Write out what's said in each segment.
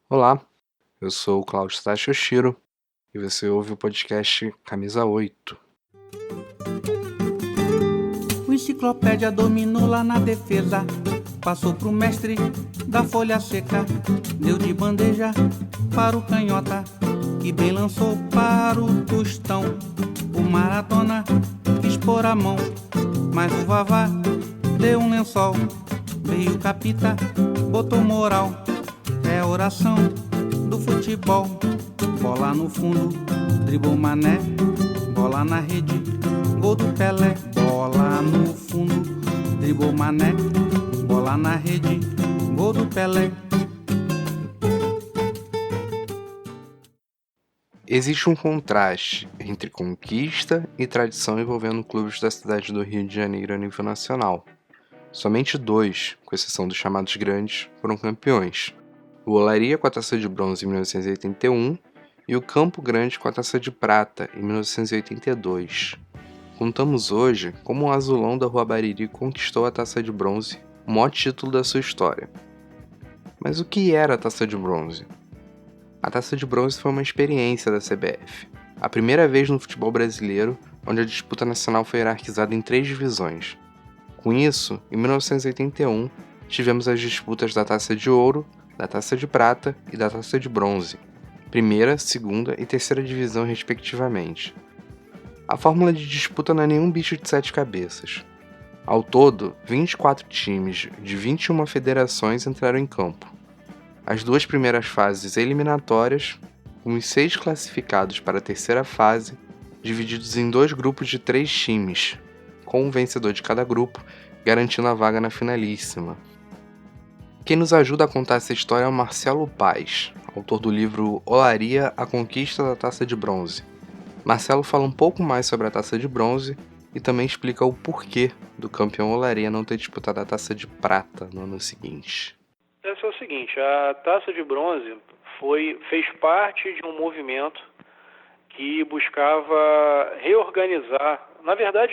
Olá, eu sou o Claudio Tachoshiro e você ouve o podcast Camisa 8. O enciclopédia dominou lá na defesa, passou pro mestre da folha seca, deu de bandeja para o canhota, que bem lançou para o tostão. O Maradona quis pôr a mão, mas o Vavá deu um lençol. Veio o Capita, botou moral, é a oração do futebol. Bola no fundo, dribou Mané, bola na rede, gol do Pelé. Bola no fundo, dribou Mané, bola na rede, gol do Pelé. Existe um contraste entre conquista e tradição envolvendo clubes da cidade do Rio de Janeiro a nível nacional. Somente dois, com exceção dos chamados grandes, foram campeões. O Olaria com a Taça de Bronze em 1981 e o Campo Grande com a Taça de Prata em 1982. Contamos hoje como o Azulão da Rua Bariri conquistou a Taça de Bronze, o maior título da sua história. Mas o que era a Taça de Bronze? A Taça de Bronze foi uma experiência da CBF, a primeira vez no futebol brasileiro onde a disputa nacional foi hierarquizada em 3 divisões. Com isso, em 1981, tivemos as disputas da Taça de Ouro, da Taça de Prata e da Taça de Bronze, primeira, segunda e terceira divisão respectivamente. A fórmula de disputa não é nenhum bicho de 7 cabeças. Ao todo, 24 times de 21 federações entraram em campo. As 2 primeiras fases eliminatórias, com os 6 classificados para a terceira fase, divididos em 2 grupos de 3 times, com um vencedor de cada grupo, garantindo a vaga na finalíssima. Quem nos ajuda a contar essa história é o Marcelo Paes, autor do livro Olaria, a Conquista da Taça de Bronze. Marcelo fala um pouco mais sobre a Taça de Bronze e também explica o porquê do campeão Olaria não ter disputado a Taça de Prata no ano seguinte. Esse é o seguinte, a Taça de Bronze fez parte de um movimento que buscava reorganizar. Na verdade,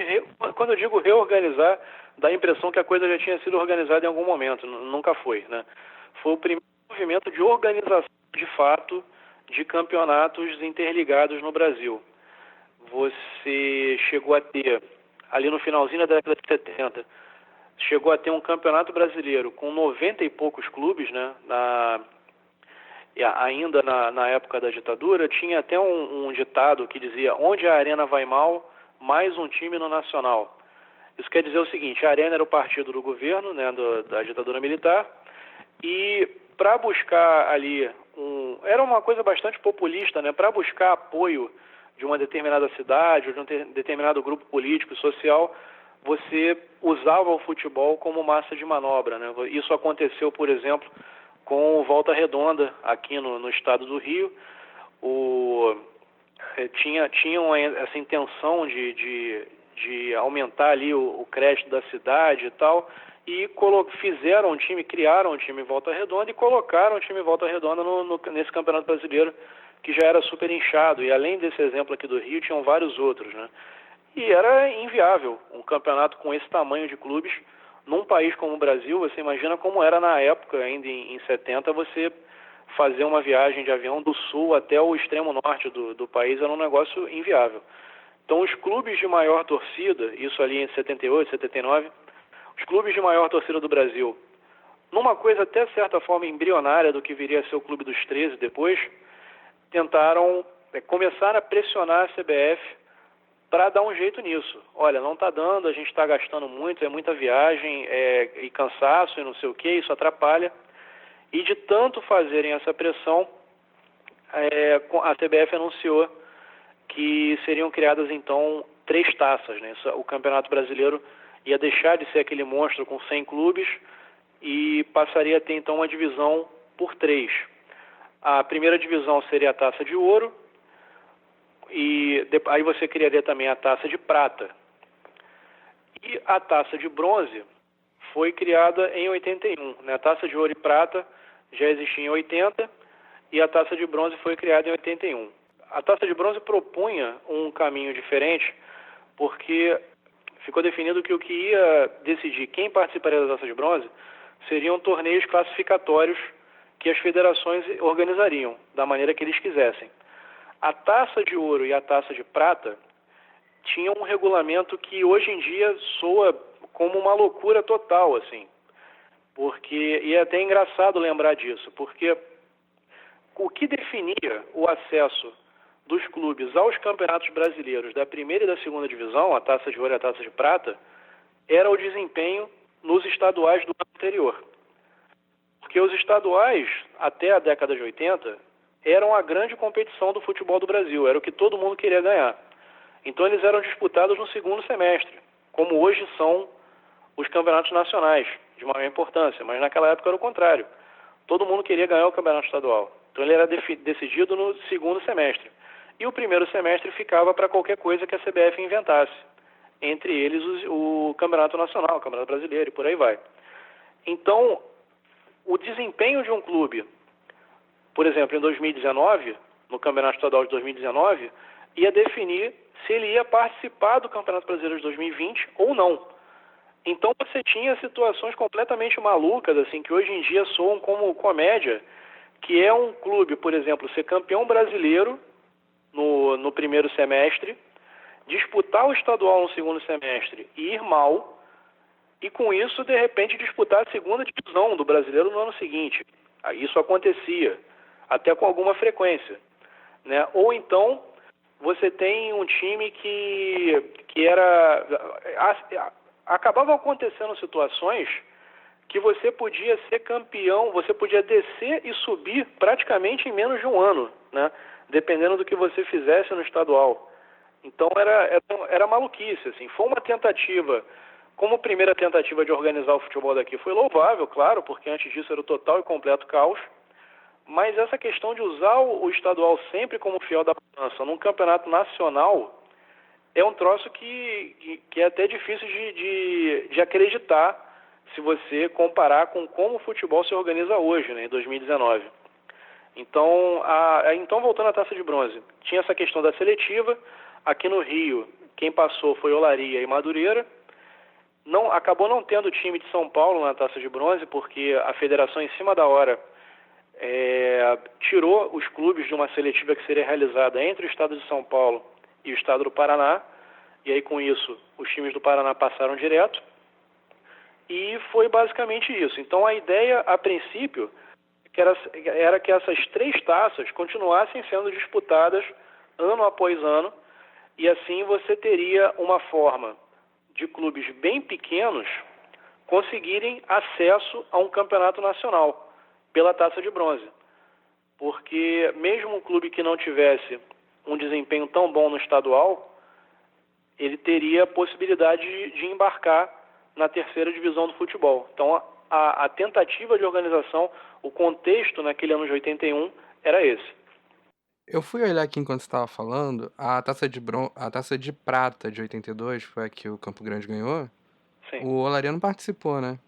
quando eu digo reorganizar, dá a impressão que a coisa já tinha sido organizada em algum momento, nunca foi, né? Foi o primeiro movimento de organização, de fato, de campeonatos interligados no Brasil. Você chegou a ter, ali no finalzinho da década de 70, chegou a ter um campeonato brasileiro com 90 e poucos clubes, né? Ainda na época da ditadura, tinha até um ditado que dizia: onde a arena vai mal, mais um time no Nacional. Isso quer dizer o seguinte: a Arena era o partido do governo, né, da ditadura militar, e para buscar ali era uma coisa bastante populista, né, para buscar apoio de uma determinada cidade ou de um determinado grupo político e social, você usava o futebol como massa de manobra, né? Isso aconteceu, por exemplo, com o Volta Redonda aqui no estado do Rio. Tinham essa intenção de aumentar ali o crédito da cidade e tal, e fizeram um time, criaram um time em Volta Redonda e colocaram o time em Volta Redonda nesse Campeonato Brasileiro, que já era super inchado, e além desse exemplo aqui do Rio, tinham vários outros, né? E era inviável um campeonato com esse tamanho de clubes num país como o Brasil. Você imagina como era na época, ainda em 70, você fazer uma viagem de avião do sul até o extremo norte do país era um negócio inviável. Então os clubes de maior torcida, isso ali em 78, 79, os clubes de maior torcida do Brasil, numa coisa até certa forma embrionária do que viria a ser o Clube dos 13 depois, tentaram começar a pressionar a CBF para dar um jeito nisso. Olha, não está dando, a gente está gastando muito, é muita viagem e cansaço e não sei o que, isso atrapalha. E de tanto fazerem essa pressão, a CBF anunciou que seriam criadas então 3 taças, né? O Campeonato Brasileiro ia deixar de ser aquele monstro com 100 clubes e passaria a ter então uma divisão por 3. A primeira divisão seria a Taça de Ouro, e aí você criaria também a Taça de Prata. E a Taça de Bronze foi criada em 81, né? A Taça de Ouro e Prata já existia em 80 e a Taça de Bronze foi criada em 81. A Taça de Bronze propunha um caminho diferente, porque ficou definido que o que ia decidir quem participaria da Taça de Bronze seriam torneios classificatórios que as federações organizariam da maneira que eles quisessem. A taça de ouro e a taça de prata tinham um regulamento que hoje em dia soa como uma loucura total, assim, e é até engraçado lembrar disso, porque o que definia o acesso dos clubes aos campeonatos brasileiros da primeira e da segunda divisão, a taça de ouro e a taça de prata, era o desempenho nos estaduais do ano anterior. Porque os estaduais, até a década de 80, eram a grande competição do futebol do Brasil, era o que todo mundo queria ganhar. Então eles eram disputados no segundo semestre, como hoje são os campeonatos nacionais, de maior importância, mas naquela época era o contrário. Todo mundo queria ganhar o campeonato estadual. Então ele era decidido no segundo semestre. E o primeiro semestre ficava para qualquer coisa que a CBF inventasse. Entre eles o campeonato nacional, o campeonato brasileiro e por aí vai. Então, o desempenho de um clube, por exemplo, em 2019, no campeonato estadual de 2019, ia definir se ele ia participar do Campeonato Brasileiro de 2020 ou não. Então você tinha situações completamente malucas, assim, que hoje em dia soam como comédia, que é um clube, por exemplo, ser campeão brasileiro no primeiro semestre, disputar o estadual no segundo semestre e ir mal, e com isso, de repente, disputar a segunda divisão do brasileiro no ano seguinte. Isso acontecia, até com alguma frequência, né? Ou então você tem um time que era... Acabava acontecendo situações que você podia ser campeão, você podia descer e subir praticamente em menos de um ano, né? Dependendo do que você fizesse no estadual. Então era maluquice, assim. Foi uma tentativa, como primeira tentativa de organizar o futebol daqui, foi louvável, claro, porque antes disso era o total e completo caos. Mas essa questão de usar o estadual sempre como fiel da balança num campeonato nacional é um troço que é até difícil de acreditar se você comparar com como o futebol se organiza hoje, né, em 2019. Então, voltando à Taça de Bronze, tinha essa questão da seletiva. Aqui no Rio, quem passou foi Olaria e Madureira. Acabou não tendo o time de São Paulo na Taça de Bronze, porque a federação, em cima da hora, tirou os clubes de uma seletiva que seria realizada entre o estado de São Paulo e o estado do Paraná, e aí com isso os times do Paraná passaram direto, e foi basicamente isso. Então a ideia, a princípio, era que essas três taças continuassem sendo disputadas ano após ano, e assim você teria uma forma de clubes bem pequenos conseguirem acesso a um campeonato nacional pela Taça de Bronze. Porque mesmo um clube que não tivesse um desempenho tão bom no estadual, ele teria a possibilidade de embarcar na terceira divisão do futebol. Então a tentativa de organização, o contexto naquele ano de 81 era esse. Eu fui olhar aqui enquanto você estava falando, a taça de prata de 82, foi a que o Campo Grande ganhou. Sim. O Olaria não participou, né?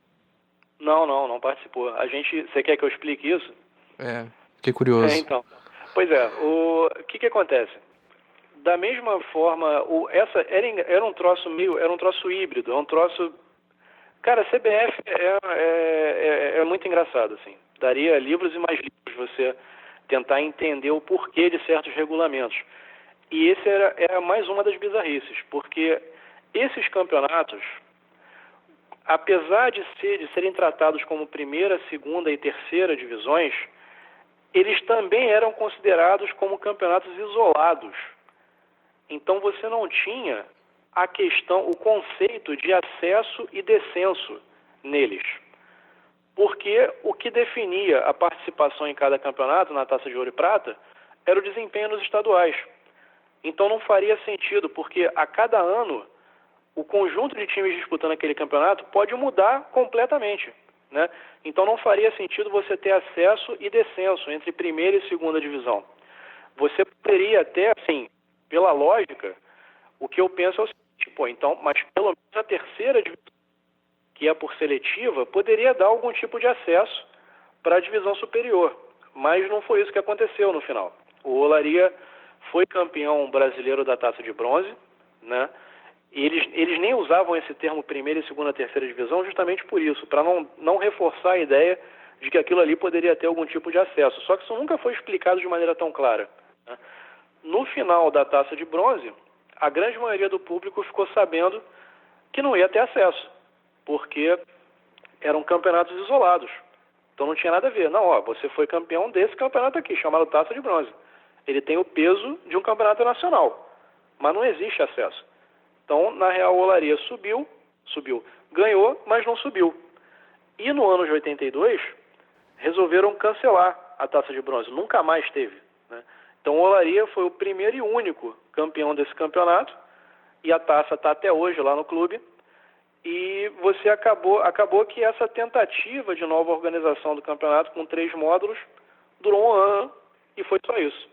Não participou. Você quer que eu explique isso? Fiquei curioso. Então. Pois é, o que acontece? Da mesma forma, era um troço híbrido, é um troço... Cara, a CBF é muito engraçado, assim. Daria livros e mais livros você tentar entender o porquê de certos regulamentos. E esse era mais uma das bizarrices, porque esses campeonatos, apesar de serem tratados como primeira, segunda e terceira divisões, eles também eram considerados como campeonatos isolados. Então você não tinha o conceito de acesso e descenso neles. Porque o que definia a participação em cada campeonato, na Taça de Ouro e Prata, era o desempenho nos estaduais. Então não faria sentido, porque a cada ano o conjunto de times disputando aquele campeonato pode mudar completamente, né? Então não faria sentido você ter acesso e descenso entre primeira e segunda divisão. Você poderia até, assim, pela lógica, o que eu penso é o seguinte, mas pelo menos a terceira divisão, que é por seletiva, poderia dar algum tipo de acesso para a divisão superior. Mas não foi isso que aconteceu no final. O Olaria foi campeão brasileiro da Taça de Bronze, né? E eles nem usavam esse termo primeira, segunda, terceira divisão justamente por isso, para não reforçar a ideia de que aquilo ali poderia ter algum tipo de acesso. Só que isso nunca foi explicado de maneira tão clara, né? No final da Taça de Bronze, a grande maioria do público ficou sabendo que não ia ter acesso, porque eram campeonatos isolados. Então não tinha nada a ver. Não, ó, você foi campeão desse campeonato aqui, chamado Taça de Bronze. Ele tem o peso de um campeonato nacional, mas não existe acesso. Então, na real, o Olaria subiu, ganhou, mas não subiu. E no ano de 82, resolveram cancelar a Taça de Bronze, nunca mais teve, né? Então o Olaria foi o primeiro e único campeão desse campeonato, e a taça está até hoje lá no clube, e você acabou que essa tentativa de nova organização do campeonato com 3 módulos durou um ano, e foi só isso.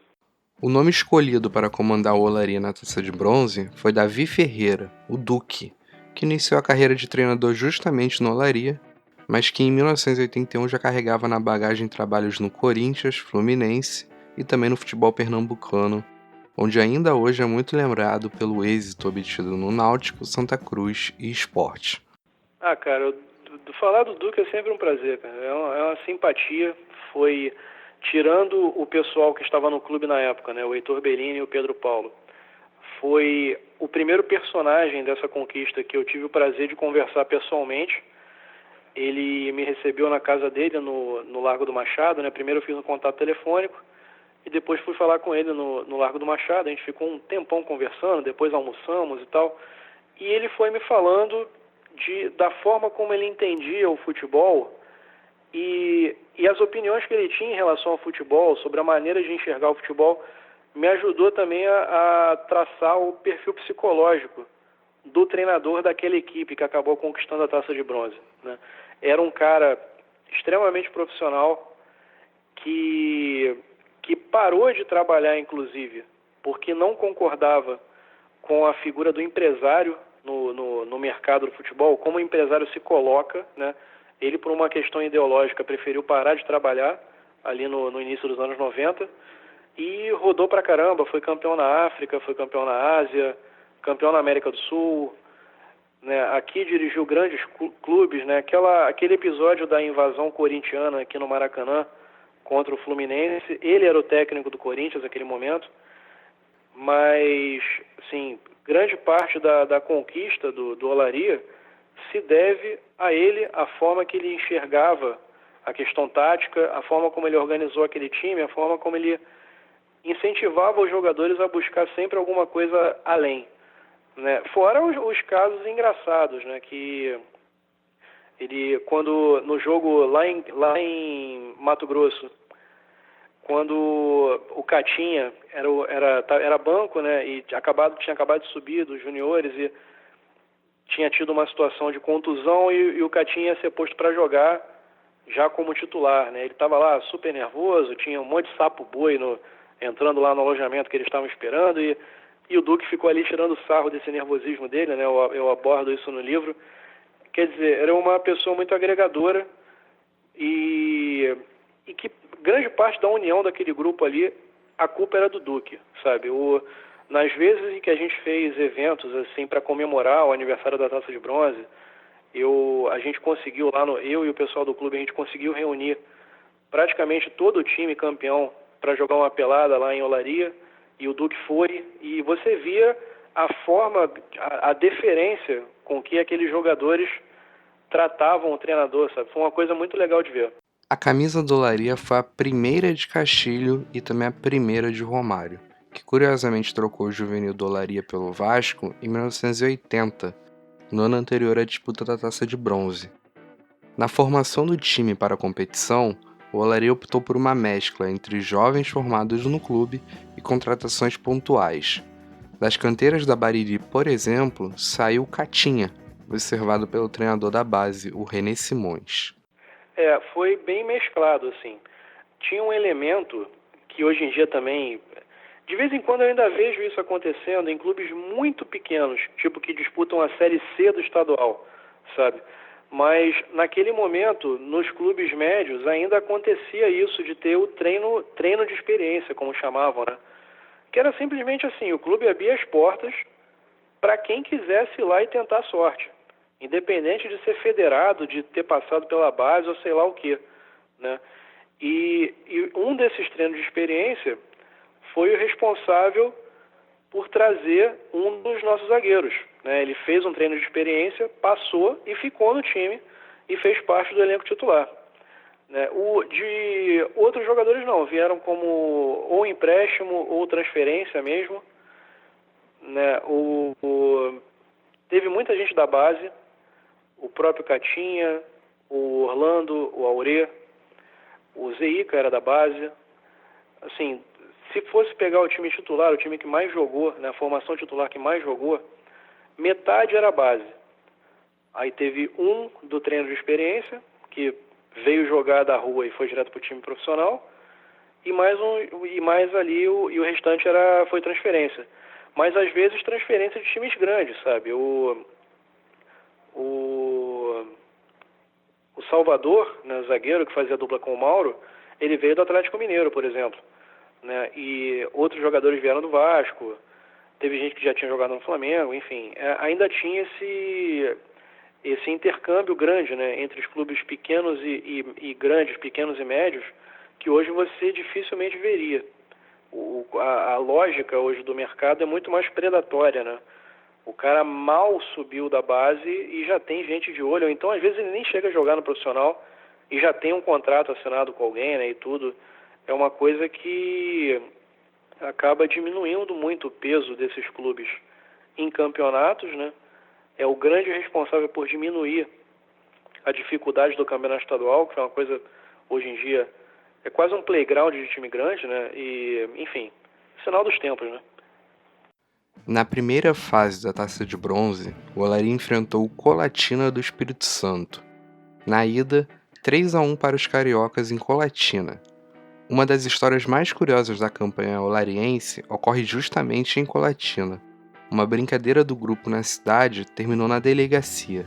O nome escolhido para comandar o Olaria na Taça de Bronze foi Davi Ferreira, o Duque, que iniciou a carreira de treinador justamente no Olaria, mas que em 1981 já carregava na bagagem trabalhos no Corinthians, Fluminense e também no futebol pernambucano, onde ainda hoje é muito lembrado pelo êxito obtido no Náutico, Santa Cruz e Sport. Ah, cara, falar do Duque é sempre um prazer, cara. É uma simpatia. Foi, tirando o pessoal que estava no clube na época, né, o Heitor Bellini e o Pedro Paulo, foi o primeiro personagem dessa conquista que eu tive o prazer de conversar pessoalmente. Ele me recebeu na casa dele, no Largo do Machado, né? Primeiro eu fiz um contato telefônico e depois fui falar com ele no Largo do Machado. A gente ficou um tempão conversando, depois almoçamos e tal. E ele foi me falando da forma como ele entendia o futebol e as opiniões que ele tinha em relação ao futebol, sobre a maneira de enxergar o futebol, me ajudou também a traçar o perfil psicológico do treinador daquela equipe que acabou conquistando a Taça de Bronze, né? Era um cara extremamente profissional que parou de trabalhar, inclusive, porque não concordava com a figura do empresário no mercado do futebol, como o empresário se coloca, né? Ele, por uma questão ideológica, preferiu parar de trabalhar ali no início dos anos 90 e rodou pra caramba, foi campeão na África, foi campeão na Ásia, campeão na América do Sul, né? Aqui dirigiu grandes clubes, né? Aquele episódio da invasão corintiana aqui no Maracanã contra o Fluminense, ele era o técnico do Corinthians naquele momento, mas, assim, grande parte da conquista do Olaria se deve a ele, a forma que ele enxergava a questão tática, a forma como ele organizou aquele time, a forma como ele incentivava os jogadores a buscar sempre alguma coisa além, né? Fora os casos engraçados, né? Que ele, quando no jogo lá em Mato Grosso, quando o Catinha era banco, né? E tinha acabado de subir dos juniores e tinha tido uma situação de contusão e o Catinha ia ser posto para jogar já como titular, né? Ele estava lá super nervoso, tinha um monte de sapo boi entrando lá no alojamento que eles estavam esperando e o Duque ficou ali tirando sarro desse nervosismo dele, né? Eu abordo isso no livro. Quer dizer, era uma pessoa muito agregadora e que grande parte da união daquele grupo ali, a culpa era do Duque, sabe? Nas vezes em que a gente fez eventos assim para comemorar o aniversário da Taça de Bronze, a gente conseguiu lá, eu e o pessoal do clube, a gente conseguiu reunir praticamente todo o time campeão para jogar uma pelada lá em Olaria, e o Duque foi, e você via a forma, a deferência com que aqueles jogadores tratavam o treinador, sabe? Foi uma coisa muito legal de ver. A camisa do Olaria foi a primeira de Castilho e também a primeira de Romário, que curiosamente trocou o juvenil do Olaria pelo Vasco em 1980, no ano anterior à disputa da Taça de Bronze. Na formação do time para a competição, o Olaria optou por uma mescla entre jovens formados no clube e contratações pontuais. Das canteiras da Bariri, por exemplo, saiu o Catinha, observado pelo treinador da base, o René Simões. Foi bem mesclado, assim. Tinha um elemento que hoje em dia também, de vez em quando eu ainda vejo isso acontecendo em clubes muito pequenos, tipo que disputam a Série C do estadual, sabe? Mas naquele momento, nos clubes médios, ainda acontecia isso de ter o treino de experiência, como chamavam, né? Que era simplesmente assim, o clube abria as portas para quem quisesse ir lá e tentar a sorte, independente de ser federado, de ter passado pela base ou sei lá o quê, né? E um desses treinos de experiência foi o responsável por trazer um dos nossos zagueiros, né? Ele fez um treino de experiência, passou e ficou no time e fez parte do elenco titular, né? De outros jogadores não, vieram como ou empréstimo ou transferência mesmo, né? Teve muita gente da base, o próprio Catinha, o Orlando, o Aurê, o Zeica era da base. Assim, se fosse pegar o time titular, o time que mais jogou, né, a formação titular que mais jogou, metade era base. Aí teve um do treino de experiência, que veio jogar da rua e foi direto para o time profissional, e mais ali, e o restante foi transferência. Mas às vezes transferência de times grandes, sabe? O Salvador, né, zagueiro que fazia dupla com o Mauro, ele veio do Atlético Mineiro, por exemplo, né? E outros jogadores vieram do Vasco, teve gente que já tinha jogado no Flamengo, enfim, ainda tinha esse intercâmbio grande, né, entre os clubes pequenos e grandes, pequenos e médios, que hoje você dificilmente veria. A lógica hoje do mercado é muito mais predatória, né? O cara mal subiu da base e já tem gente de olho, ou então às vezes ele nem chega a jogar no profissional e já tem um contrato assinado com alguém, né, e tudo. É uma coisa que acaba diminuindo muito o peso desses clubes em campeonatos, né? É o grande responsável por diminuir a dificuldade do campeonato estadual, que é uma coisa, hoje em dia, é quase um playground de time grande, né? E, enfim, sinal dos tempos, né? Na primeira fase da Taça de Bronze, o Olaria enfrentou o Colatina do Espírito Santo. Na ida, 3-1 para os cariocas em Colatina. Uma das histórias mais curiosas da campanha olariense ocorre justamente em Colatina. Uma brincadeira do grupo na cidade terminou na delegacia.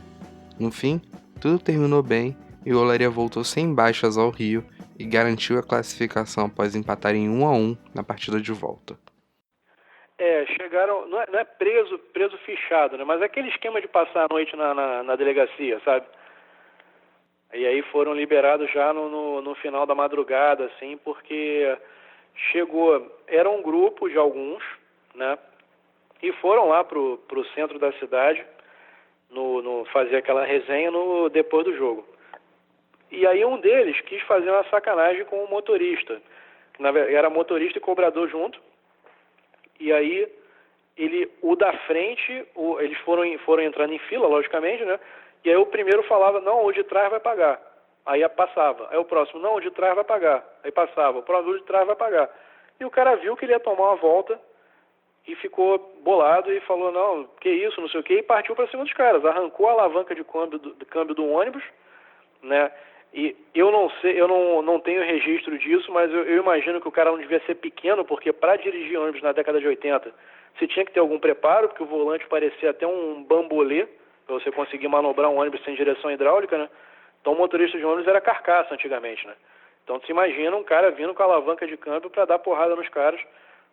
No fim, tudo terminou bem e o Olaria voltou sem baixas ao Rio e garantiu a classificação após empatar em 1-1 na partida de volta. Chegaram, não é preso fichado, né? Mas é aquele esquema de passar a noite na delegacia, sabe? E aí foram liberados já no final da madrugada, assim, porque era um grupo de alguns, né? E foram lá pro centro da cidade, fazer aquela resenha depois do jogo. E aí um deles quis fazer uma sacanagem com o motorista, que na verdade era motorista e cobrador junto. E aí o da frente, eles foram entrando em fila, logicamente, né? E aí o primeiro falava, não, o de trás vai pagar. Aí passava. Aí o próximo, não, o de trás vai pagar. Aí passava. O próximo, o de trás vai pagar. E o cara viu que ele ia tomar uma volta e ficou bolado e falou, não, que isso, não sei o quê, e partiu para cima dos caras. Arrancou a alavanca de câmbio do ônibus, né? E eu não sei, eu não tenho registro disso, mas eu imagino que o cara não devia ser pequeno, porque para dirigir ônibus na década de 80, você tinha que ter algum preparo, porque o volante parecia até um bambolê, para você conseguir manobrar um ônibus sem direção hidráulica, né? Então o motorista de ônibus era carcaça antigamente, né? Então você imagina um cara vindo com a alavanca de câmbio para dar porrada nos caras,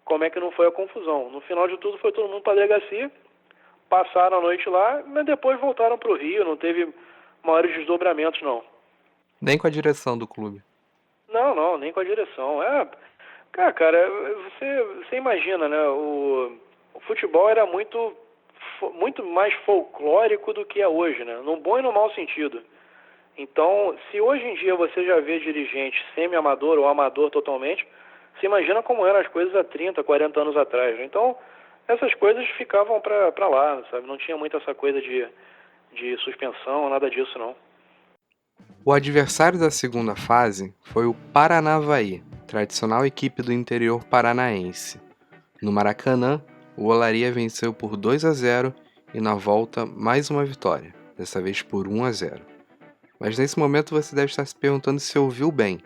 como é que não foi a confusão. No final de tudo foi todo mundo para a delegacia, passaram a noite lá, mas depois voltaram para o Rio, não teve maiores desdobramentos não. Nem com a direção do clube. Não, nem com a direção. Cara, você imagina, né? O futebol era muito mais folclórico do que é hoje, né? No bom e no mau sentido. Então, se hoje em dia você já vê dirigente semi-amador ou amador totalmente, você imagina como eram as coisas há 30, 40 anos atrás, né? Então, essas coisas ficavam pra lá, sabe? Não tinha muito essa coisa de suspensão, nada disso, não. O adversário da segunda fase foi o Paranavaí, tradicional equipe do interior paranaense. No Maracanã, o Olaria venceu por 2-0 e na volta mais uma vitória, dessa vez por 1-0. Mas nesse momento você deve estar se perguntando se ouviu bem.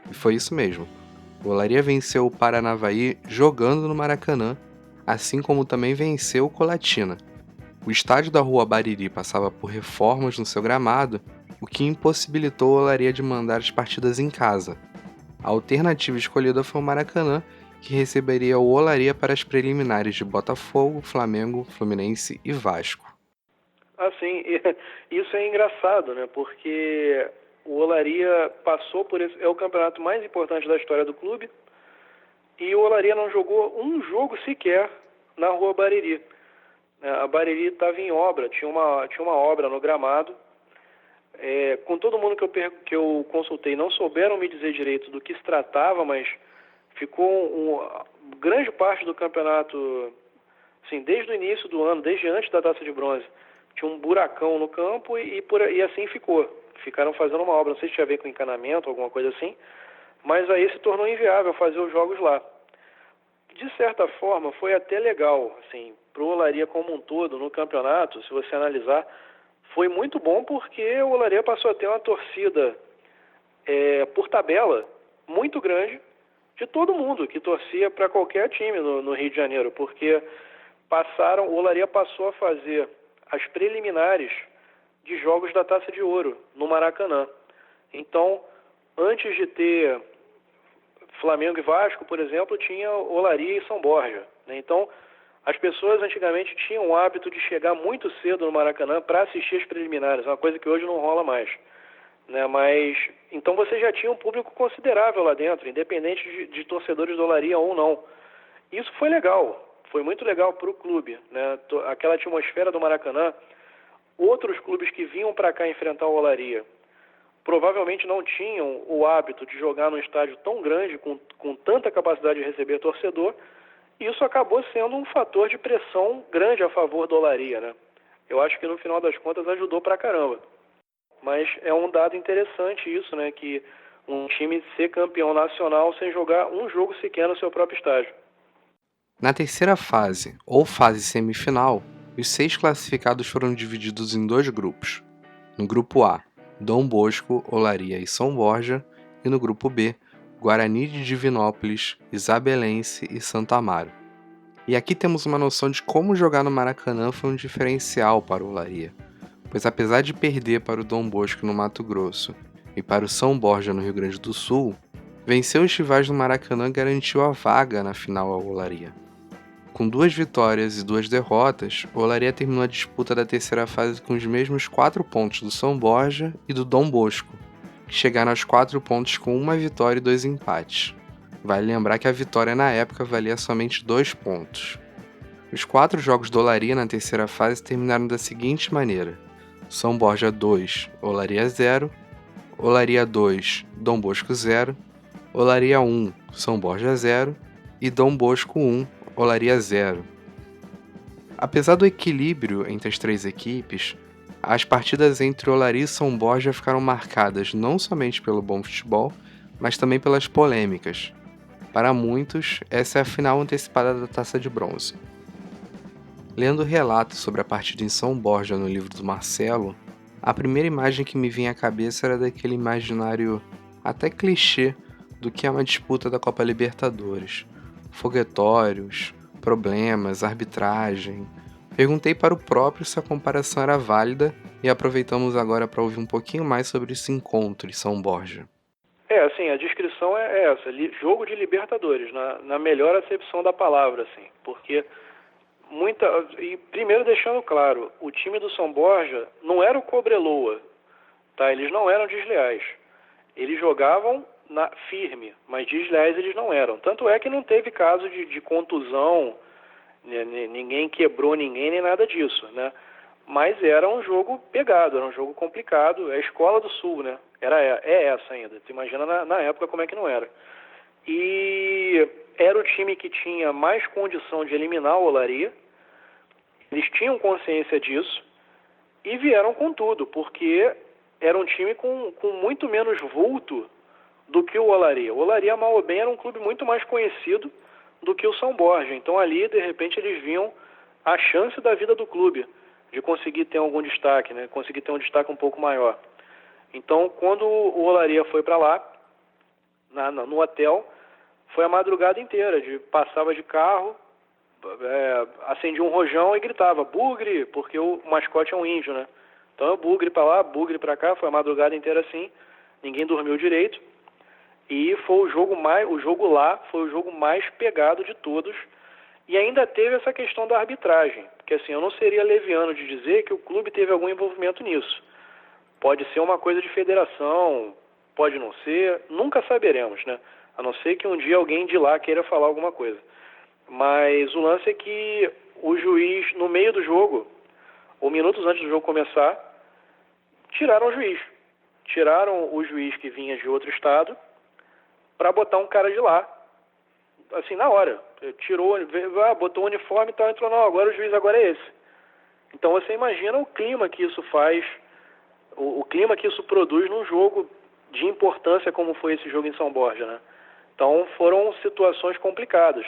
E foi isso mesmo. O Olaria venceu o Paranavaí jogando no Maracanã, assim como também venceu o Colatina. O estádio da Rua Bariri passava por reformas no seu gramado, o que impossibilitou o Olaria de mandar as partidas em casa. A alternativa escolhida foi o Maracanã, que receberia o Olaria para as preliminares de Botafogo, Flamengo, Fluminense e Vasco. Assim, isso é engraçado, né? Porque O Olaria passou por esse, é o campeonato mais importante da história do clube, e o Olaria não jogou um jogo sequer na Rua Bariri. A Bariri estava em obra, tinha uma obra no gramado. Com todo mundo que eu consultei, não souberam me dizer direito do que se tratava, mas ficou grande parte do campeonato, assim, desde o início do ano, desde antes da Taça de Bronze, tinha um buracão no campo e assim ficou. Ficaram fazendo uma obra, não sei se tinha a ver com encanamento, alguma coisa assim, mas aí se tornou inviável fazer os jogos lá. De certa forma, foi até legal, assim, pro Olaria como um todo, no campeonato, se você analisar, foi muito bom porque o Olaria passou a ter uma torcida por tabela muito grande de todo mundo que torcia para qualquer time no Rio de Janeiro, porque o Olaria passou a fazer as preliminares de jogos da Taça de Ouro no Maracanã. Então, antes de ter Flamengo e Vasco, por exemplo, tinha Olaria e São Borja, né? Então, as pessoas antigamente tinham o hábito de chegar muito cedo no Maracanã para assistir as preliminares, uma coisa que hoje não rola mais, né? Mas então você já tinha um público considerável lá dentro, independente de torcedores do Olaria ou não. Isso foi legal, foi muito legal para o clube, né? Aquela atmosfera do Maracanã. Outros clubes que vinham para cá enfrentar o Olaria provavelmente não tinham o hábito de jogar num estádio tão grande, com tanta capacidade de receber torcedor, e isso acabou sendo um fator de pressão grande a favor do Olaria, né? Eu acho que no final das contas ajudou pra caramba. Mas é um dado interessante isso, né? Que um time ser campeão nacional sem jogar um jogo sequer no seu próprio estádio. Na terceira fase, ou fase semifinal, os 6 classificados foram divididos em 2 grupos. No grupo A, Dom Bosco, Olaria e São Borja, e no grupo B, Guarani de Divinópolis, Isabelense e Santo Amaro. E aqui temos uma noção de como jogar no Maracanã foi um diferencial para o Olaria, pois apesar de perder para o Dom Bosco no Mato Grosso e para o São Borja no Rio Grande do Sul, vencer os rivais no Maracanã garantiu a vaga na final ao Olaria. Com 2 vitórias e 2 derrotas, o Olaria terminou a disputa da terceira fase com os mesmos 4 pontos do São Borja e do Dom Bosco, que chegaram aos 4 pontos com 1 vitória e 2 empates. Vale lembrar que a vitória na época valia somente 2 pontos. Os 4 jogos do Olaria na terceira fase terminaram da seguinte maneira: São Borja 2, Olaria 0, Olaria 2, Dom Bosco 0, Olaria 1, São Borja 0 e Dom Bosco 1, Olaria 0. Apesar do equilíbrio entre as 3 equipes, as partidas entre Olaria e São Borja ficaram marcadas não somente pelo bom futebol, mas também pelas polêmicas. Para muitos, essa é a final antecipada da Taça de Bronze. Lendo relatos sobre a partida em São Borja no livro do Marcelo, a primeira imagem que me vinha à cabeça era daquele imaginário até clichê do que é uma disputa da Copa Libertadores. Foguetórios, problemas, arbitragem. Perguntei para o próprio se a comparação era válida e aproveitamos agora para ouvir um pouquinho mais sobre esse encontro em São Borja. Assim, a descrição é essa, jogo de Libertadores, na melhor acepção da palavra, assim, porque e primeiro deixando claro, o time do São Borja não era o Cobreloa, tá? Eles não eram desleais, eles jogavam firme, mas desleais eles não eram. Tanto é que não teve caso de contusão, né? Ninguém quebrou ninguém, nem nada disso, né? Mas era um jogo pegado, era um jogo complicado, é a escola do Sul, né? É essa ainda, tu imagina na época como é que não era. E era o time que tinha mais condição de eliminar o Olaria, eles tinham consciência disso e vieram com tudo, porque era um time com muito menos vulto do que o Olaria. O Olaria, mal ou bem, era um clube muito mais conhecido do que o São Borja. Então ali, de repente, eles viam a chance da vida do clube de conseguir ter algum destaque, né? Conseguir ter um destaque um pouco maior. Então, quando o Olaria foi para lá, no hotel, foi a madrugada inteira. Passava de carro, acendia um rojão e gritava bugre, porque o mascote é um índio, né? Então, bugre para lá, bugre para cá, foi a madrugada inteira assim, ninguém dormiu direito. E foi o jogo lá foi o jogo mais pegado de todos. E ainda teve essa questão da arbitragem, porque assim, eu não seria leviano de dizer que o clube teve algum envolvimento nisso, Pode ser uma coisa de federação, pode não ser, nunca saberemos, né? A não ser que um dia alguém de lá queira falar alguma coisa. Mas o lance é que o juiz, no meio do jogo, ou minutos antes do jogo começar, tiraram o juiz. Tiraram o juiz que vinha de outro estado para botar um cara de lá, assim, na hora. Tirou, botou o uniforme e tal, entrou, não, agora o juiz agora é esse. Então você imagina o clima que isso faz, o clima que isso produz num jogo de importância como foi esse jogo em São Borja, né? Então foram situações complicadas.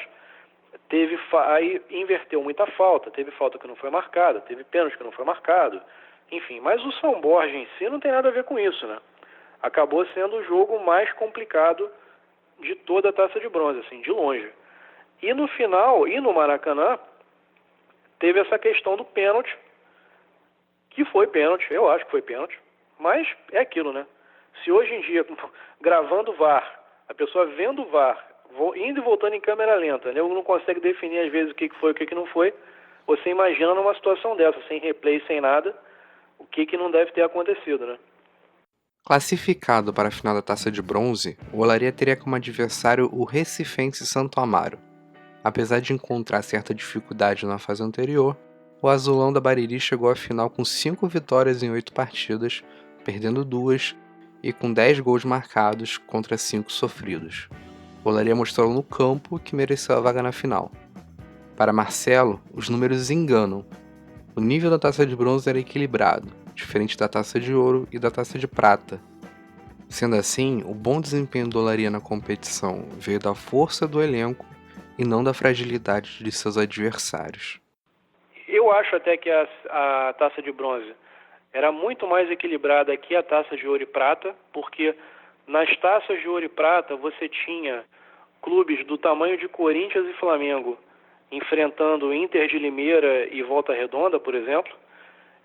Aí inverteu muita falta, teve falta que não foi marcada, teve pênalti que não foi marcado, enfim. Mas o São Borja em si não tem nada a ver com isso, né? Acabou sendo o jogo mais complicado de toda a Taça de Bronze, assim, de longe. E no final, e no Maracanã, teve essa questão do pênalti, que foi pênalti, eu acho que foi pênalti, mas é aquilo, né? Se hoje em dia, gravando o VAR, a pessoa vendo o VAR, indo e voltando em câmera lenta, né? Não consegue definir às vezes o que foi e o que não foi, você imagina numa situação dessa, sem replay, sem nada, o que não deve ter acontecido, né? Classificado para a final da Taça de Bronze, o Olaria teria como adversário o Recifense Santo Amaro. Apesar de encontrar certa dificuldade na fase anterior, o azulão da Bariri chegou à final com 5 vitórias em 8 partidas, perdendo 2 e com 10 gols marcados contra 5 sofridos. O Olaria mostrou no campo que mereceu a vaga na final. Para Marcelo, os números enganam. O nível da Taça de Bronze era equilibrado, diferente da Taça de Ouro e da Taça de Prata. Sendo assim, o bom desempenho do Olaria na competição veio da força do elenco e não da fragilidade de seus adversários. Eu acho até que a Taça de Bronze era muito mais equilibrada que a Taça de Ouro e Prata, porque nas Taças de Ouro e Prata você tinha clubes do tamanho de Corinthians e Flamengo enfrentando Inter de Limeira e Volta Redonda, por exemplo,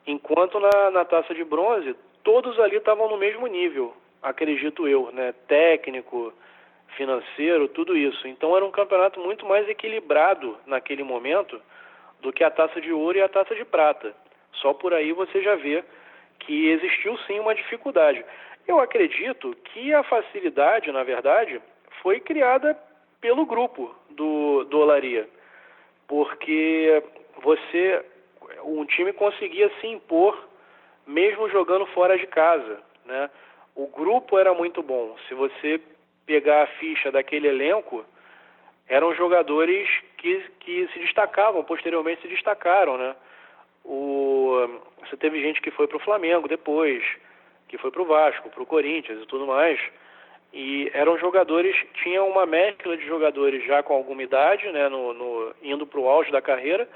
enquanto na Taça de Bronze todos ali estavam no mesmo nível, acredito eu, né? Técnico, financeiro, tudo isso. Então era um campeonato muito mais equilibrado naquele momento do que a Taça de Ouro e a Taça de Prata. Só por aí você já vê que existiu sim uma dificuldade. Eu acredito que a facilidade, na verdade, foi criada pelo grupo do Olaria, porque um time conseguia se impor mesmo jogando fora de casa, né? O grupo era muito bom. Se você pegar a ficha daquele elenco, eram jogadores que se destacavam, posteriormente se destacaram, né? Você teve gente que foi para o Flamengo depois, que foi para o Vasco, para o Corinthians e tudo mais, e eram jogadores, tinham uma mescla de jogadores já com alguma idade, né, indo para o auge da carreira,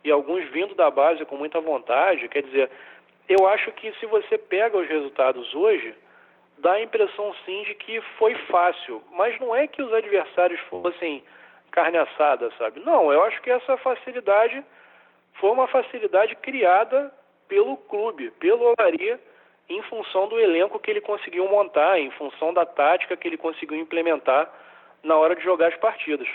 e alguns vindo da base com muita vontade. Quer dizer, eu acho que se você pega os resultados hoje, dá a impressão sim de que foi fácil, mas não é que os adversários fossem carne assada, sabe? Não, eu acho que essa facilidade foi uma facilidade criada pelo clube, pelo Olaria, em função do elenco que ele conseguiu montar, em função da tática que ele conseguiu implementar na hora de jogar as partidas.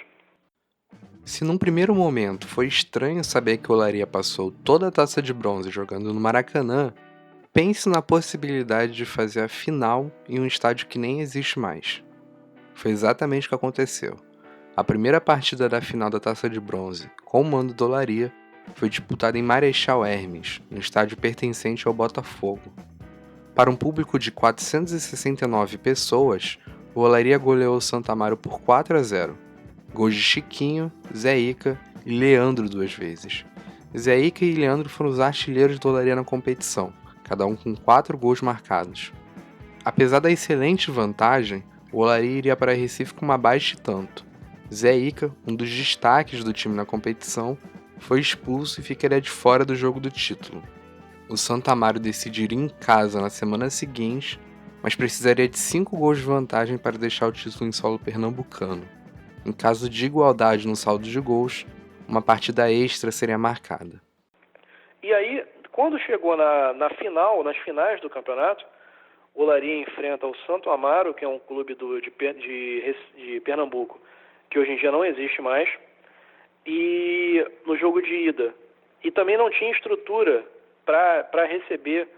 Se num primeiro momento foi estranho saber que o Olaria passou toda a Taça de Bronze jogando no Maracanã, pense na possibilidade de fazer a final em um estádio que nem existe mais. Foi exatamente o que aconteceu. A primeira partida da final da Taça de Bronze, com o mando do Olaria, foi disputada em Marechal Hermes, no estádio pertencente ao Botafogo. Para um público de 469 pessoas, o Olaria goleou o Santo Amaro por 4-0. Gols de Chiquinho, Zé Ica e Leandro 2 vezes. Zé Ica e Leandro foram os artilheiros do Olaria na competição, cada um com 4 gols marcados. Apesar da excelente vantagem, o Olaria iria para Recife com uma baixa e tanto. Zé Ica, um dos destaques do time na competição, foi expulso e ficaria de fora do jogo do título. O Santo Amaro decidiria em casa na semana seguinte, mas precisaria de 5 gols de vantagem para deixar o título em solo pernambucano. Em caso de igualdade no saldo de gols, uma partida extra seria marcada. E aí, quando chegou na final, nas finais do campeonato, o Olaria enfrenta o Santo Amaro, que é um clube de Pernambuco, que hoje em dia não existe mais, e no jogo de ida. E também não tinha estrutura para receber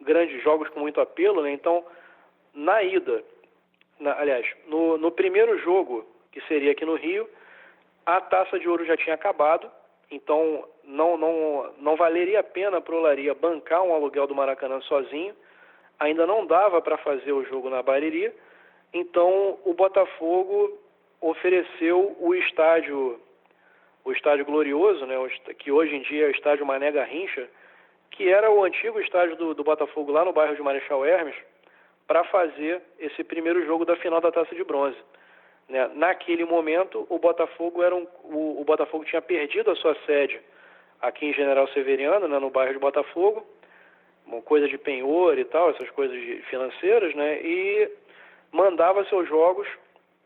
grandes jogos com muito apelo, né? Então, na ida, no primeiro jogo, que seria aqui no Rio, a Taça de Ouro já tinha acabado, então não valeria a pena para o Olaria bancar um aluguel do Maracanã sozinho, ainda não dava para fazer o jogo na Bariri, então o Botafogo ofereceu o estádio Glorioso, né, que hoje em dia é o estádio Mané Garrincha, que era o antigo estádio do Botafogo lá no bairro de Marechal Hermes, para fazer esse primeiro jogo da final da Taça de Bronze. Né? Naquele momento, o Botafogo tinha perdido a sua sede aqui em General Severiano, né, no bairro de Botafogo, uma coisa de penhor e tal, essas coisas financeiras, né, e mandava seus jogos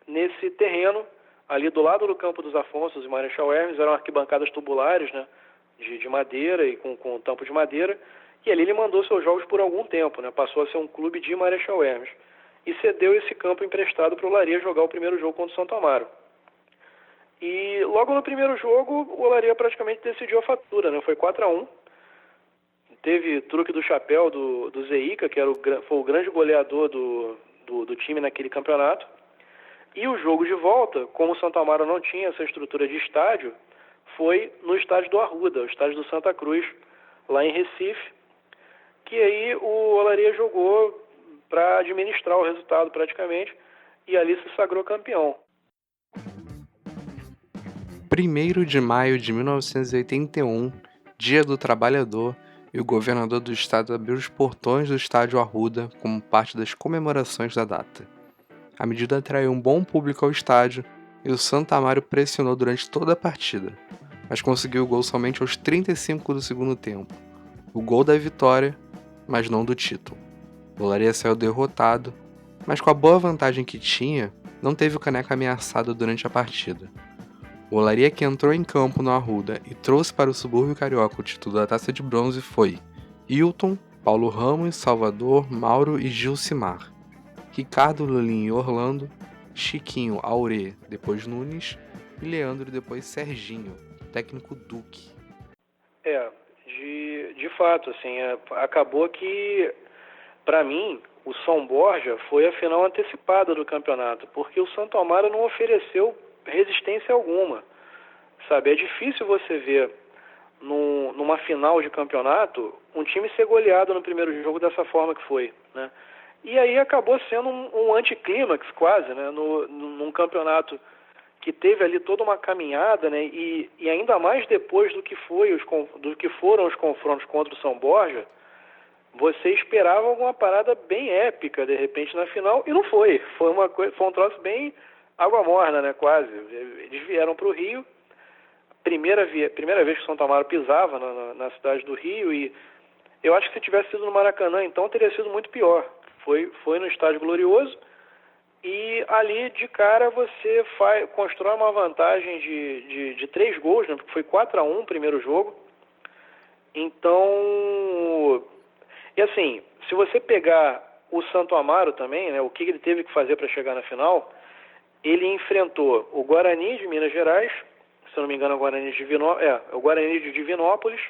nesse terreno, ali do lado do Campo dos Afonsos e Marechal Hermes, eram arquibancadas tubulares, né, de madeira e com tampo de madeira, e ali ele mandou seus jogos por algum tempo, né, passou a ser um clube de Marechal Hermes, e cedeu esse campo emprestado para o Olaria jogar o primeiro jogo contra o Santo Amaro. E logo no primeiro jogo, o Olaria praticamente decidiu a fatura, né, foi 4-1, teve truque do chapéu do Zeica, que foi o grande goleador do time naquele campeonato. E o jogo de volta, como o Santo Amaro não tinha essa estrutura de estádio, foi no estádio do Arruda, o estádio do Santa Cruz, lá em Recife, que aí o Olaria jogou para administrar o resultado praticamente, e ali se sagrou campeão. 1º de maio de 1981, Dia do Trabalhador, e o governador do estado abriu os portões do estádio Arruda como parte das comemorações da data. A medida atraiu um bom público ao estádio e o Santo Amaro pressionou durante toda a partida, mas conseguiu o gol somente aos 35 do segundo tempo. O gol da vitória, mas não do título. O Olaria saiu derrotado, mas com a boa vantagem que tinha, não teve o caneco ameaçado durante a partida. O Olaria que entrou em campo no Arruda e trouxe para o subúrbio carioca o título da Taça de Bronze foi Hilton, Paulo Ramos, Salvador, Mauro e Gilcimar, Ricardo Lulim e Orlando, Chiquinho Aurê, depois Nunes, e Leandro, depois Serginho, técnico Duque. De fato, assim, acabou que, para mim, o São Borja foi a final antecipada do campeonato, porque o Santo Amaro não ofereceu resistência alguma, sabe? É difícil você ver numa final de campeonato um time ser goleado no primeiro jogo dessa forma que foi, né? E aí acabou sendo um anticlímax quase, né? Num campeonato que teve ali toda uma caminhada, né? E ainda mais depois do que foram os confrontos contra o São Borja, você esperava alguma parada bem épica de repente na final e não foi. Foi um troço bem água morna, né? Quase. Eles vieram para o Rio, primeira vez que o Santo Amaro pisava na cidade do Rio, e eu acho que se tivesse sido no Maracanã, então teria sido muito pior. Foi no estádio Glorioso, e ali de cara você constrói uma vantagem de 3 gols, né? Porque foi 4-1 o primeiro jogo. Então, e assim, se você pegar o Santo Amaro também, né, o que ele teve que fazer para chegar na final, ele enfrentou o Guarani de Minas Gerais, se eu não me engano, o Guarani de Divinópolis,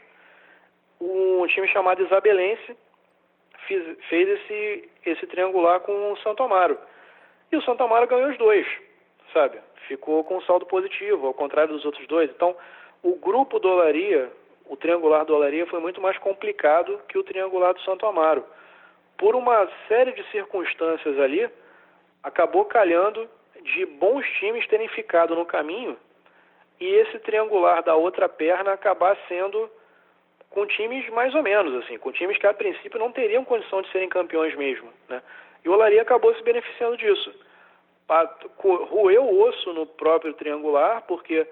um time chamado Isabelense, fez esse triangular com o Santo Amaro. E o Santo Amaro ganhou os 2, sabe? Ficou com um saldo positivo, ao contrário dos outros 2. Então, o grupo do Olaria, o triangular do Olaria, foi muito mais complicado que o triangular do Santo Amaro. Por uma série de circunstâncias ali, acabou calhando de bons times terem ficado no caminho e esse triangular da outra perna acabar sendo com times mais ou menos, assim, com times que a princípio não teriam condição de serem campeões mesmo, né? E o Olaria acabou se beneficiando disso. Roeu o osso no próprio triangular, porque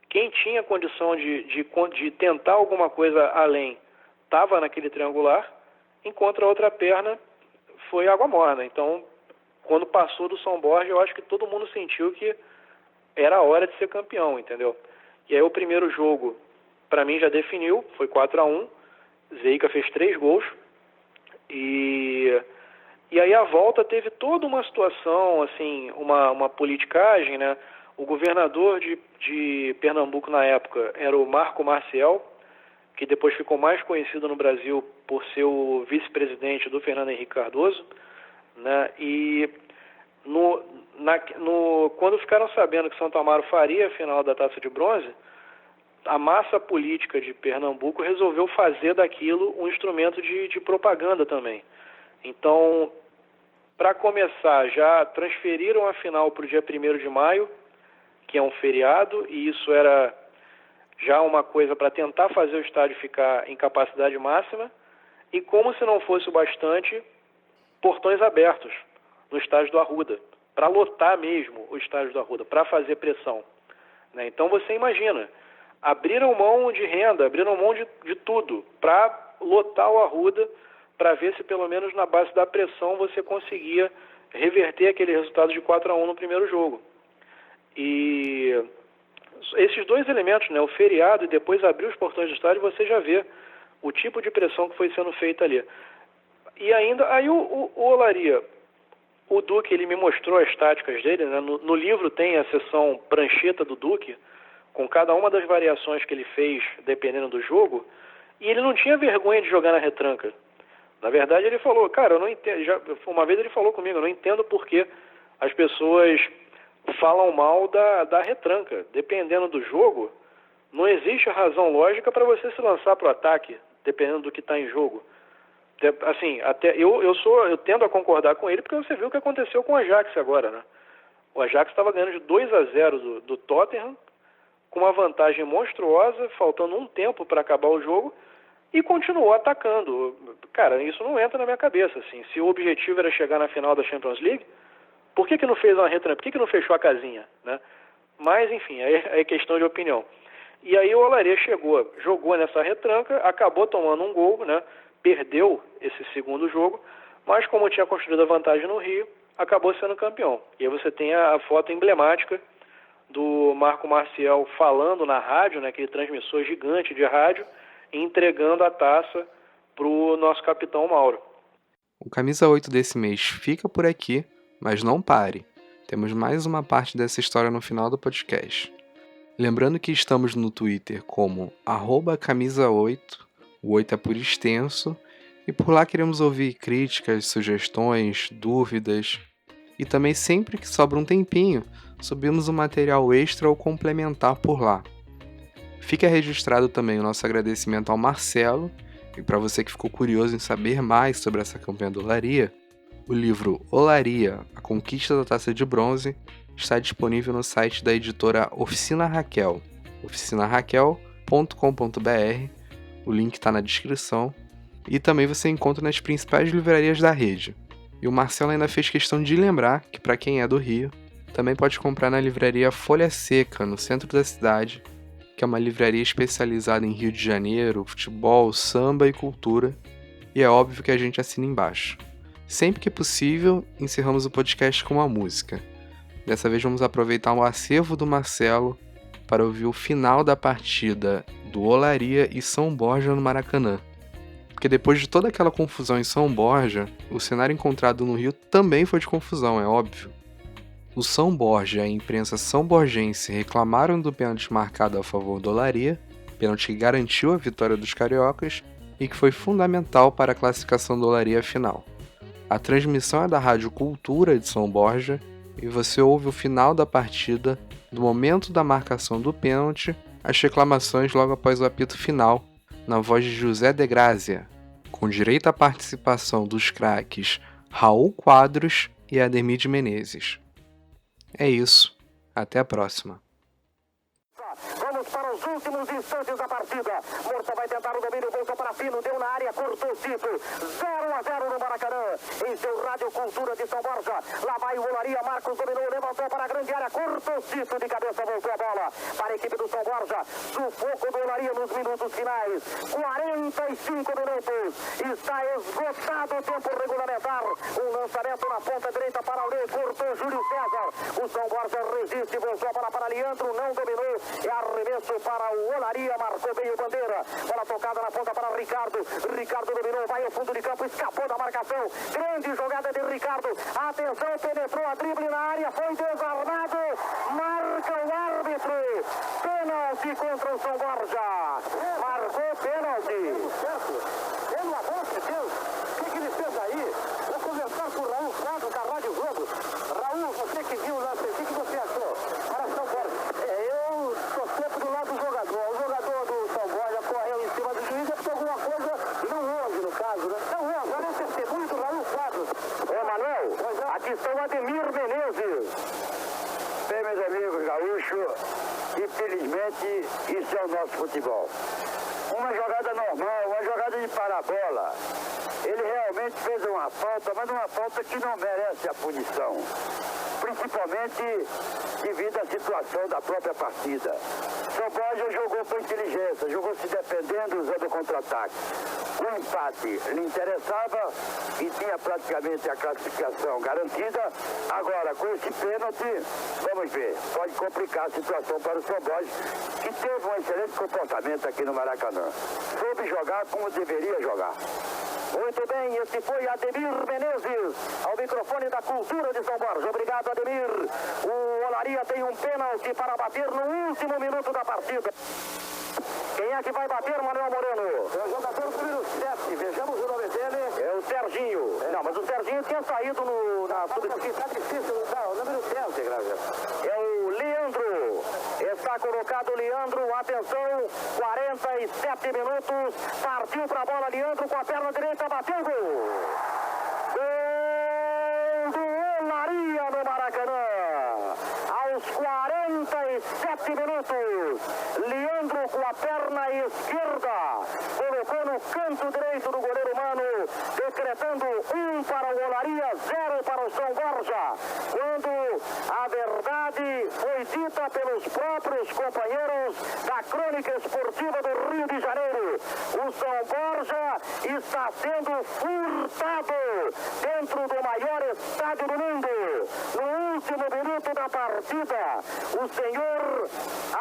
quem tinha condição de tentar alguma coisa além estava naquele triangular, enquanto a outra perna foi água morna. Então, quando passou do São Borja, eu acho que todo mundo sentiu que era a hora de ser campeão, entendeu? E aí o primeiro jogo, para mim, já definiu, foi 4-1, Zeica fez 3 gols, e aí a volta teve toda uma situação, assim, uma politicagem, né? O governador de Pernambuco na época era o Marco Marcial, que depois ficou mais conhecido no Brasil por ser o vice-presidente do Fernando Henrique Cardoso, né? E quando ficaram sabendo que Santo Amaro faria a final da Taça de Bronze, a massa política de Pernambuco resolveu fazer daquilo um instrumento de propaganda também. Então, para começar, já transferiram a final para o dia 1º de maio, que é um feriado, e isso era já uma coisa para tentar fazer o estádio ficar em capacidade máxima, e como se não fosse o bastante, portões abertos no estádio do Arruda, para lotar mesmo o estádio do Arruda, para fazer pressão, né? Então você imagina, abriram mão de renda, abriram mão de tudo, para lotar o Arruda, para ver se pelo menos na base da pressão você conseguia reverter aquele resultado de 4-1 no primeiro jogo. E esses dois elementos, né, o feriado e depois abrir os portões do estádio, você já vê o tipo de pressão que foi sendo feita ali. E ainda, aí o Olaria, o Duque, ele me mostrou as táticas dele, né? No livro tem a seção prancheta do Duque, com cada uma das variações que ele fez, dependendo do jogo, e ele não tinha vergonha de jogar na retranca. Na verdade, ele falou, cara, eu não entendo, uma vez ele falou comigo, eu não entendo por que as pessoas falam mal da retranca. Dependendo do jogo, não existe razão lógica para você se lançar para o ataque, dependendo do que está em jogo. Assim, até eu tendo a concordar com ele, porque você viu o que aconteceu com o Ajax agora, né? O Ajax estava ganhando de 2-0 do Tottenham, com uma vantagem monstruosa, faltando um tempo para acabar o jogo, e continuou atacando. Cara, isso não entra na minha cabeça, assim. Se o objetivo era chegar na final da Champions League, por que não fez uma retranca? Por que não fechou a casinha, né? Mas, enfim, é questão de opinião. E aí o Olaria jogou nessa retranca, acabou tomando um gol, né? Perdeu esse segundo jogo, mas como tinha construído a vantagem no Rio, acabou sendo campeão. E aí você tem a foto emblemática do Marco Maciel falando na rádio, né, aquele transmissor gigante de rádio, e entregando a taça para o nosso capitão Mauro. O Camisa 8 desse mês fica por aqui, mas não pare. Temos mais uma parte dessa história no final do podcast. Lembrando que estamos no Twitter como @camisa8, o 8 é por extenso, e por lá queremos ouvir críticas, sugestões, dúvidas, e também sempre que sobra um tempinho, subimos um material extra ou complementar por lá. Fica registrado também o nosso agradecimento ao Marcelo, e para você que ficou curioso em saber mais sobre essa campanha do Olaria, o livro Olaria, a Conquista da Taça de Bronze, está disponível no site da editora Oficina Raquel, oficinaraquel.com.br, o link está na descrição, e também você encontra nas principais livrarias da rede. E o Marcelo ainda fez questão de lembrar que, para quem é do Rio, também pode comprar na livraria Folha Seca, no centro da cidade, que é uma livraria especializada em Rio de Janeiro, futebol, samba e cultura, e é óbvio que a gente assina embaixo. Sempre que possível, encerramos o podcast com uma música. Dessa vez vamos aproveitar o acervo do Marcelo para ouvir o final da partida do Olaria e São Borja no Maracanã. Porque depois de toda aquela confusão em São Borja, o cenário encontrado no Rio também foi de confusão, é óbvio. O São Borja e a imprensa são-borgense reclamaram do pênalti marcado a favor do Olaria, pênalti que garantiu a vitória dos cariocas e que foi fundamental para a classificação do Olaria final. A transmissão é da Rádio Cultura de São Borja e você ouve o final da partida, do momento da marcação do pênalti, as reclamações logo após o apito final, na voz de José de Grazia, com direito à participação dos craques Raul Quadros e Ademir de Menezes. É isso, até a próxima. Vamos para os últimos instantes da partida. Morta vai tentar o domínio, voltou para Fino, deu na área, cortou Cito. 0-0 no Maracanã, em seu Rádio Cultura de São Borja. Lá vai o Olaria, Marcos dominou, levantou para a grande área, cortou Cito, de cabeça voltou a bola para a equipe do São Borja. Sufoco do Olaria nos minutos finais. 45 minutos. Está esgotado o tempo regulamentar. Um lançamento na ponta direita para o Aurélio, cortou Júlio César. O São Borja resiste, voltou a bola para Leandro, não dominou. É arremesso para o Olaria, marcou bem o Bandeira. Bola tocada na ponta para Ricardo. Ricardo dominou, vai ao fundo de campo, escapou da marcação. Grande jogada de Ricardo. Atenção, penetrou a drible na área, foi desarmado. Marca o árbitro. Pênalti. pênalti contra o São Borja. Marcou pênalti. Pelo amor de Deus, o que ele fez aí? Vou começar com o Raul Fábio, da Rádio Globo. Raul, você que viu o lance, o que você achou? Para São Borja. Eu estou sempre do lado do jogador. O jogador do São Borja correu em cima do juiz e porque alguma coisa não houve no caso, né? Não houve, olha o testemunho do Raul Fábio. Ô Manuel, aqui está o Ademir Menezes. Bem, meus amigos gaúchos, infelizmente isso é o nosso futebol. Uma jogada normal, uma jogada de parabola. Ele realmente fez uma falta, mas uma falta que não merece a punição. Principalmente devido à situação da própria partida. São Borja jogou com inteligência, jogou se defendendo, usando contra-ataque. O empate lhe interessava e tinha praticamente a classificação garantida. Agora, com esse pênalti, vamos ver, pode complicar a situação para o São Borja, que teve um excelente comportamento aqui no Maracanã. Soube jogar como deveria jogar. Muito bem, esse foi Ademir Menezes, ao microfone da Cultura de São Borja. Obrigado, Ademir. O Olaria tem um pênalti para bater no último minuto da partida. Quem é que vai bater, Manuel Moreno? É o jogador número 7, vejamos o nome dele. É o Serginho. Não, mas o Serginho tinha saído na substituição. Está difícil, não, o número 7, Graça. É o Leandro. Está colocado o Leandro, atenção, 47 minutos. Partiu para a bola, Leandro com a perna direita, bateu gol. Gol do Olaria no Maracanã. Aos 47 minutos, Leandro com a perna esquerda colocou no canto direito do goleiro Mano, decretando 1 para o Olaria, 0 para o São Borja, quando a verdade foi dita pelos próprios companheiros da Crônica Esportiva do Rio de Janeiro. O São Borja está sendo furtado dentro do maior estádio do mundo. No último minuto da partida, o senhor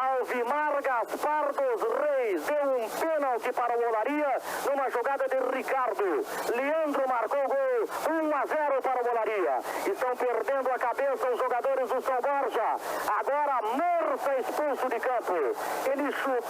Alvimar Gaspar dos Reis deu um pênalti para o Olaria numa jogada de Ricardo. Leandro marcou o gol, 1-0 para o Olaria. Estão perdendo a cabeça os jogadores do São Borja. Agora Morsa expulso de campo. Ele chutou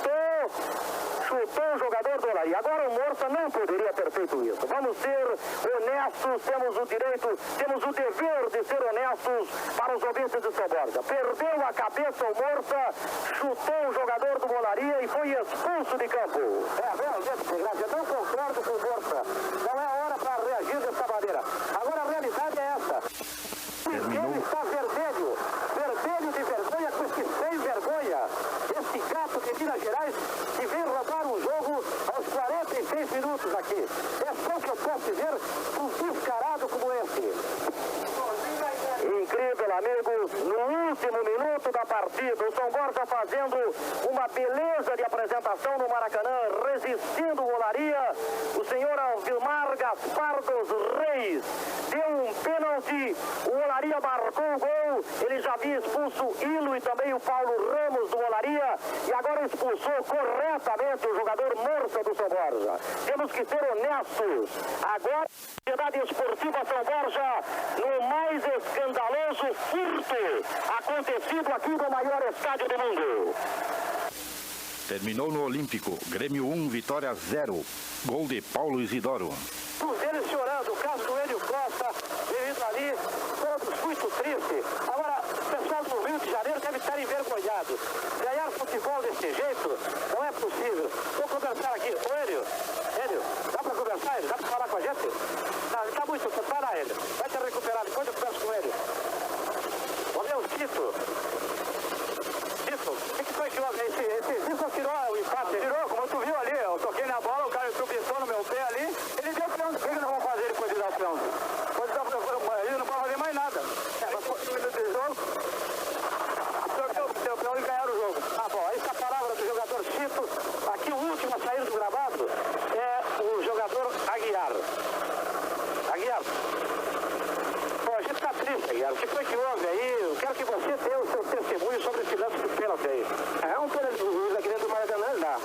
o jogador do Olaria. Agora o Morsa não poderia ter feito isso. Vamos ser honestos, temos o direito, temos o dever de ser honestos para os ouvintes de São Borja. Perdeu a cabeça o Morsa, chutou o jogador do Olaria e foi expulso de campo. Realmente, eu não concordo com o Morsa. Não é hora para reagir dessa maneira. Agora a realidade é essa. Ele está vermelho de vergonha com esse sem vergonha. Esse gato de Minas Gerais que vem roubar um jogo aos 46 minutos aqui. É só que eu posso dizer um descarado como esse. Incrível, amigos, no último minuto da partida, o São Borja fazendo uma beleza de apresentação no Maracanã, resistindo o Olaria. O senhor Alvimar Gaspar dos Reis deu um pênalti, o Olaria marcou o gol, ele já havia expulso o Ilo e também o Paulo Ramos do Olaria, e agora expulsou corretamente o jogador Morsa do São Borja. Temos que ser honestos. Agora, a Sociedade Esportiva São Borja, no mais escandaloso furto acontecido aqui no maior estádio do mundo. Terminou no Olímpico, Grêmio 1, Vitória 0. Gol de Paulo Isidoro. Todos eles chorando, o caso do Hélio Costa, devido ali, todos muito tristes. Agora, o pessoal do Rio de Janeiro deve estar envergonhado. Ganhar futebol desse jeito não é possível. Vou conversar aqui. Ô Hélio, dá para conversar, Hélio? Dá para falar com a gente? Não, ele está muito... Para, Hélio. Vai te recuperar, depois eu converso com ele. Ô meu, Tito, o que foi que houve? Esse Tito tirou o empate? Tirou, como tu viu ali, eu toquei na bola, o cara tropeçou no meu pé ali, ele deu pênalti. O que eles vão fazer depois de dar o pênalti? Depois de dar o pênalti, ele não pode fazer mais nada. Mas foi 5 minutos de jogo, deu pênalti e ganharam o jogo. Ah, bom, essa palavra do jogador Tito, aqui o último a sair do gravado é o jogador Aguiar. Bom, a gente está triste, Aguiar. O que foi que houve aí? Eu quero que você dê o seu testemunho sobre esse lance do pênalti aí. É um pênalti do juiz aqui dentro do Maracanã, dá.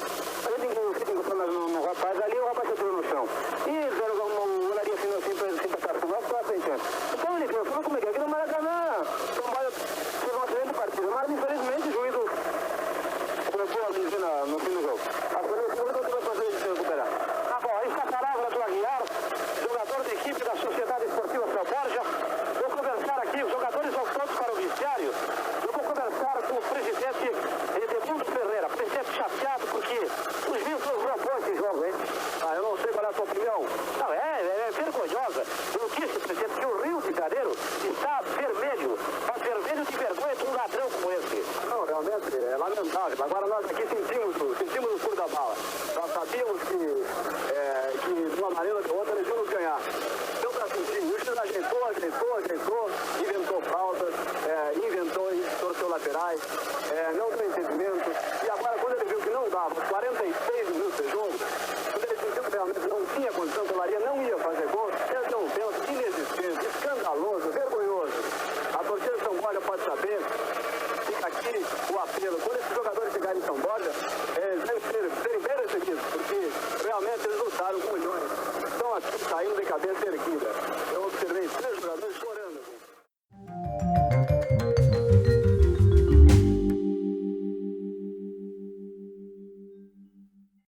Ele encostou no rapaz ali, o rapaz entrou no chão. E o Olaria assim para trás, nós para frente. Então ele falou como é que é? Aqui no Maracanã, São Paulo fez uma excelente partida, mas infelizmente o juiz colocou é lamentável. Agora nós aqui sentimos o furo da bala. Nós sabíamos que de uma maneira ou de outra eles iam ganhar. Deu para sentir. O juiz ajeitou, inventou faltas, inventou e torceu laterais. Não